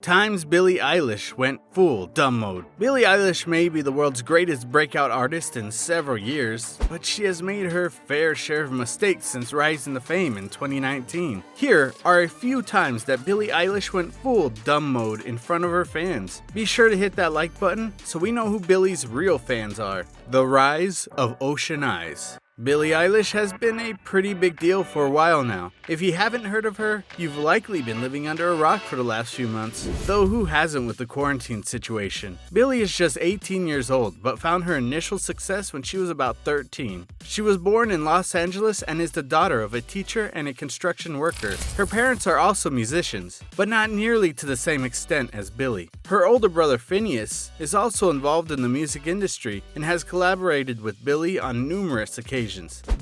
Times Billie Eilish went full dumb mode. Billie Eilish may be the world's greatest breakout artist in several years, but she has made her fair share of mistakes since rising to fame in 2019. Here are a few times that Billie Eilish went full dumb mode in front of her fans. Be sure to hit that like button so we know who Billie's real fans are. The rise of Ocean Eyes. Billie Eilish has been a pretty big deal for a while now. If you haven't heard of her, you've likely been living under a rock for the last few months, though who hasn't with the quarantine situation? Billie is just 18 years old, but found her initial success when she was about 13. She was born in Los Angeles and is the daughter of a teacher and a construction worker. Her parents are also musicians, but not nearly to the same extent as Billie. Her older brother Phineas is also involved in the music industry and has collaborated with Billie on numerous occasions.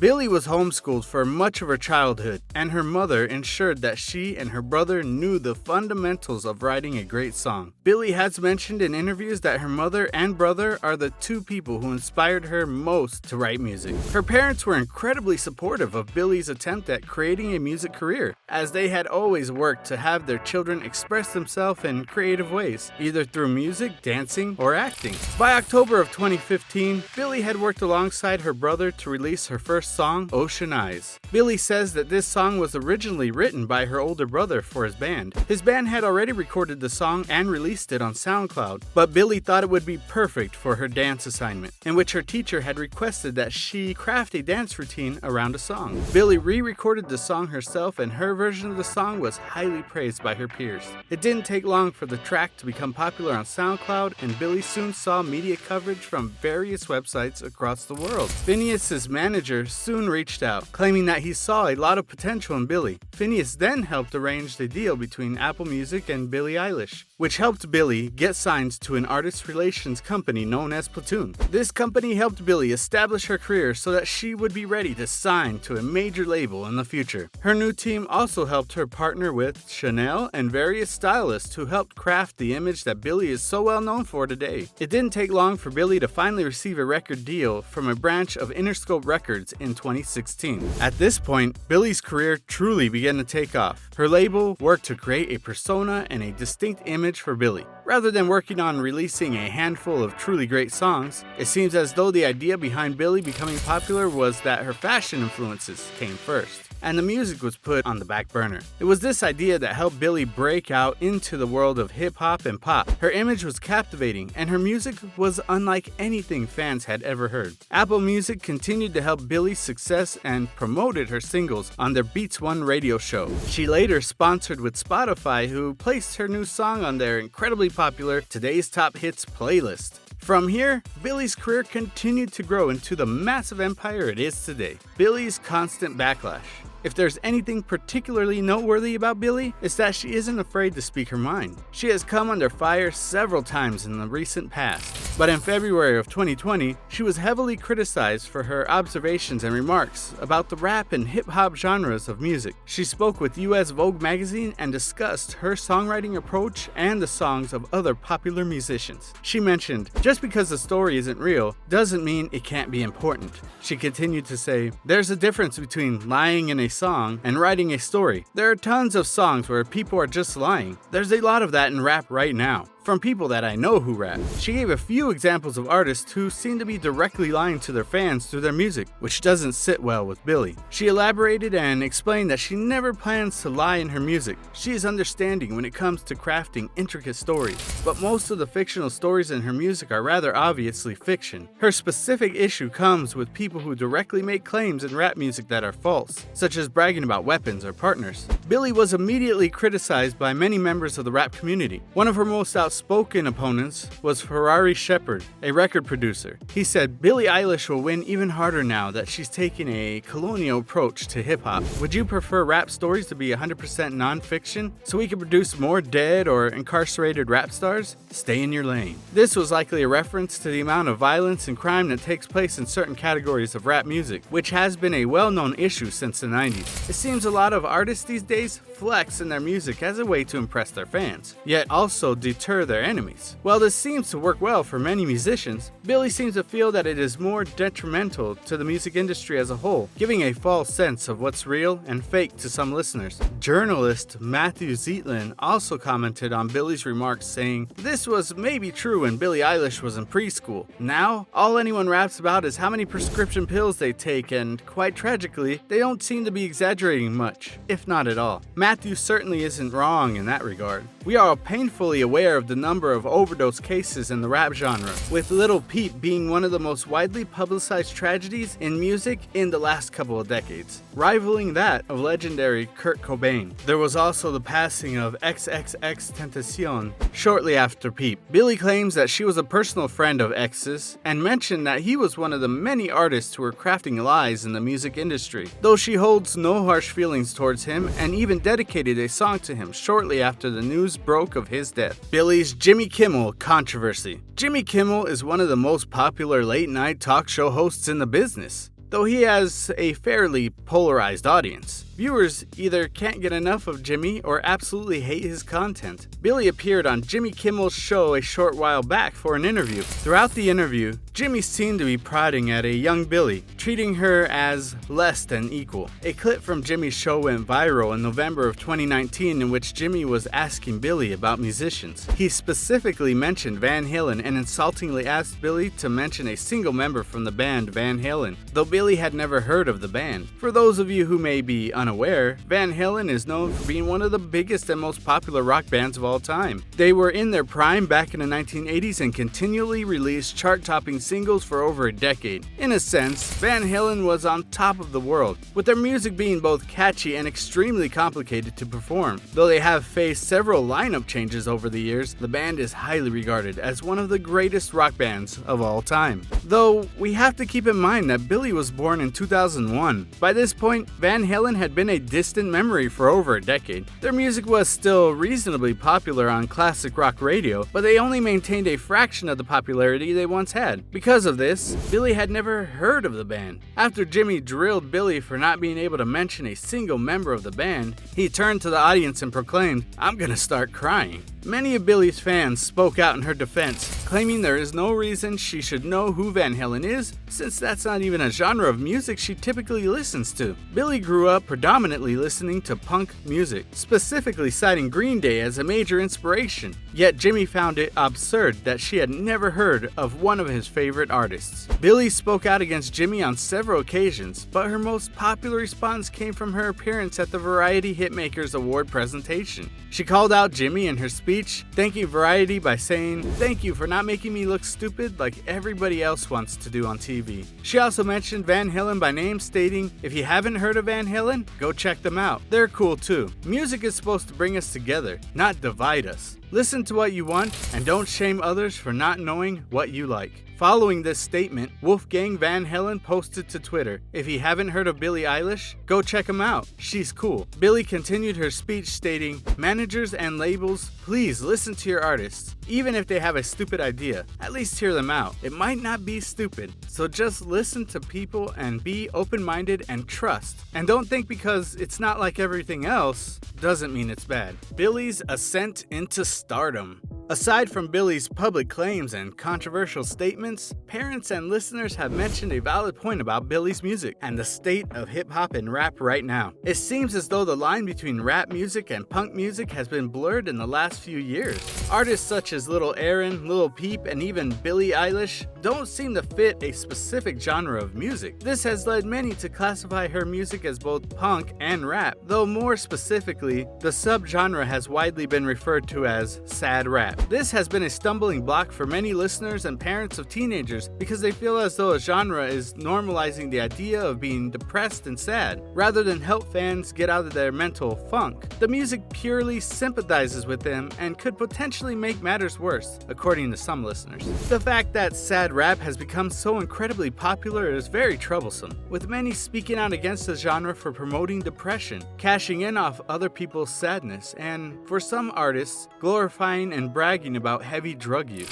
Billie was homeschooled for much of her childhood, and her mother ensured that she and her brother knew the fundamentals of writing a great song. Billie has mentioned in interviews that her mother and brother are the two people who inspired her most to write music. Her parents were incredibly supportive of Billie's attempt at creating a music career, as they had always worked to have their children express themselves in creative ways, either through music, dancing, or acting. By October of 2015, Billie had worked alongside her brother to release her first song, Ocean Eyes. Billie says that this song was originally written by her older brother for his band. His band had already recorded the song and released it on SoundCloud, but Billie thought it would be perfect for her dance assignment, in which her teacher had requested that she craft a dance routine around a song. Billie re-recorded the song herself, and her version of the song was highly praised by her peers. It didn't take long for the track to become popular on SoundCloud, and Billie soon saw media coverage from various websites across the world. Phineas's manager soon reached out, claiming that he saw a lot of potential in Billie. Phineas then helped arrange the deal between Apple Music and Billie Eilish, which helped Billie get signed to an artist relations company known as Platoon. This company helped Billie establish her career so that she would be ready to sign to a major label in the future. Her new team also helped her partner with Chanel and various stylists who helped craft the image that Billie is so well known for today. It didn't take long for Billie to finally receive a record deal from a branch of Interscope Records in 2016. At this point, Billie's career truly began to take off. Her label worked to create a persona and a distinct image for Billie. Rather than working on releasing a handful of truly great songs, it seems as though the idea behind Billie becoming popular was that her fashion influences came first, and the music was put on the back burner. It was this idea that helped Billie break out into the world of hip-hop and pop. Her image was captivating, and her music was unlike anything fans had ever heard. Apple Music continued to help Billie's success and promoted her singles on their Beats One radio show. She later sponsored with Spotify, who placed her new song on their incredibly popular Today's Top Hits playlist. From here, Billie's career continued to grow into the massive empire it is today. Billie's constant backlash. If there's anything particularly noteworthy about Billie, it's that she isn't afraid to speak her mind. She has come under fire several times in the recent past, but in February of 2020, she was heavily criticized for her observations and remarks about the rap and hip-hop genres of music. She spoke with US Vogue magazine and discussed her songwriting approach and the songs of other popular musicians. She mentioned, "Just because the story isn't real doesn't mean it can't be important." She continued to say, "There's a difference between lying in a song and writing a story. There are tons of songs where people are just lying. There's a lot of that in rap right now, from people that I know who rap." She gave a few examples of artists who seem to be directly lying to their fans through their music, which doesn't sit well with Billie. She elaborated and explained that she never plans to lie in her music. She is understanding when it comes to crafting intricate stories, but most of the fictional stories in her music are rather obviously fiction. Her specific issue comes with people who directly make claims in rap music that are false, such as bragging about weapons or partners. Billie was immediately criticized by many members of the rap community. One of her most outspoken opponents was Ferrari Shepherd, a record producer. He said, "Billie Eilish will win even harder now that she's taking a colonial approach to hip-hop. Would you prefer rap stories to be 100% non-fiction so we can produce more dead or incarcerated rap stars? Stay in your lane." This was likely a reference to the amount of violence and crime that takes place in certain categories of rap music, which has been a well-known issue since the 90s. It seems a lot of artists these days flex in their music as a way to impress their fans, yet also deter their enemies. While this seems to work well for many musicians, Billie seems to feel that it is more detrimental to the music industry as a whole, giving a false sense of what's real and fake to some listeners. Journalist Matthew Zeitlin also commented on Billie's remarks, saying, "This was maybe true when Billie Eilish was in preschool. Now, all anyone raps about is how many prescription pills they take, and quite tragically, they don't seem to be exaggerating much, if not at all." Matthew certainly isn't wrong in that regard. We are all painfully aware of the number of overdose cases in the rap genre, with Lil Peep being one of the most widely publicized tragedies in music in the last couple of decades, rivaling that of legendary Kurt Cobain. There was also the passing of XXXTentacion shortly after Peep. Billie claims that she was a personal friend of X's and mentioned that he was one of the many artists who were crafting lies in the music industry, though she holds no harsh feelings towards him and even dedicated a song to him shortly after the news broke of his death. Billie's Jimmy Kimmel controversy. Jimmy Kimmel is one of the most popular late-night talk show hosts in the business, though he has a fairly polarized audience. Viewers either can't get enough of Jimmy or absolutely hate his content. Billie appeared on Jimmy Kimmel's show a short while back for an interview. Throughout the interview, Jimmy seemed to be prodding at a young Billie, treating her as less than equal. A clip from Jimmy's show went viral in November of 2019 in which Jimmy was asking Billie about musicians. He specifically mentioned Van Halen and insultingly asked Billie to mention a single member from the band Van Halen, though Billie had never heard of the band. For those of you who may be unaware, Van Halen is known for being one of the biggest and most popular rock bands of all time. They were in their prime back in the 1980s and continually released chart-topping singles for over a decade. In a sense, Van Halen was on top of the world, with their music being both catchy and extremely complicated to perform. Though they have faced several lineup changes over the years, the band is highly regarded as one of the greatest rock bands of all time. Though, we have to keep in mind that Billie was born in 2001. By this point, Van Halen had been a distant memory for over a decade. Their music was still reasonably popular on classic rock radio, but they only maintained a fraction of the popularity they once had. Because of this, Billie had never heard of the band. After Jimmy drilled Billie for not being able to mention a single member of the band, he turned to the audience and proclaimed, "I'm gonna start crying." Many of Billie's fans spoke out in her defense, claiming there is no reason she should know who Van Halen is, since that's not even a genre of music she typically listens to. Billie grew up predominantly listening to punk music, specifically citing Green Day as a major inspiration, yet Jimmy found it absurd that she had never heard of one of his favorite artists. Billie spoke out against Jimmy on several occasions, but her most popular response came from her appearance at the Variety Hitmakers Award presentation. She called out Jimmy in her speech, thanking Variety by saying, "Thank you for not making me look stupid like everybody else wants to do on TV." She also mentioned Van Halen by name, stating, "If you haven't heard of Van Halen, go check them out. They're cool too. Music is supposed to bring us together, not divide us. Listen to what you want and don't shame others for not knowing what you like." Following this statement, Wolfgang Van Halen posted to Twitter, "If you haven't heard of Billie Eilish, go check them out. She's cool." Billie continued her speech stating, "Managers and labels, please listen to your artists. Even if they have a stupid idea, at least hear them out. It might not be stupid, so just listen to people and be open-minded and trust. And don't think because it's not like everything else doesn't mean it's bad." Billie's ascent into stardom. Aside from Billie's public claims and controversial statements, parents and listeners have mentioned a valid point about Billie's music and the state of hip-hop and rap right now. It seems as though the line between rap music and punk music has been blurred in the last few years. Artists such as Lil Aaron, Lil Peep, and even Billie Eilish don't seem to fit a specific genre of music. This has led many to classify her music as both punk and rap, though more specifically, the subgenre has widely been referred to as sad rap. This has been a stumbling block for many listeners and parents of teenagers because they feel as though a genre is normalizing the idea of being depressed and sad, rather than help fans get out of their mental funk. The music purely sympathizes with them and could potentially make matters worse, according to some listeners. The fact that sad rap has become so incredibly popular is very troublesome, with many speaking out against the genre for promoting depression, cashing in off other people's sadness, and, for some artists, glorifying and bragging about heavy drug use.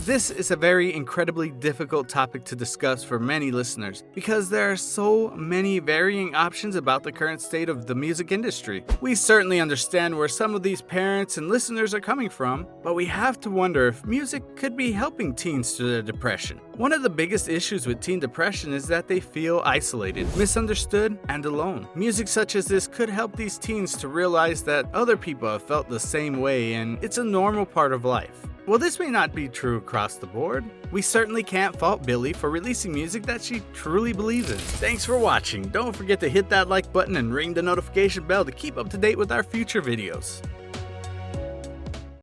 This is a very incredibly difficult topic to discuss for many listeners because there are so many varying options about the current state of the music industry. We certainly understand where some of these parents and listeners are coming from, but we have to wonder if music could be helping teens through their depression. One of the biggest issues with teen depression is that they feel isolated, misunderstood, and alone. Music such as this could help these teens to realize that other people have felt the same way and it's a normal part of life. While this may not be true across the board, we certainly can't fault Billie for releasing music that she truly believes in. Thanks for watching. Don't forget to hit that like button and ring the notification bell to keep up to date with our future videos.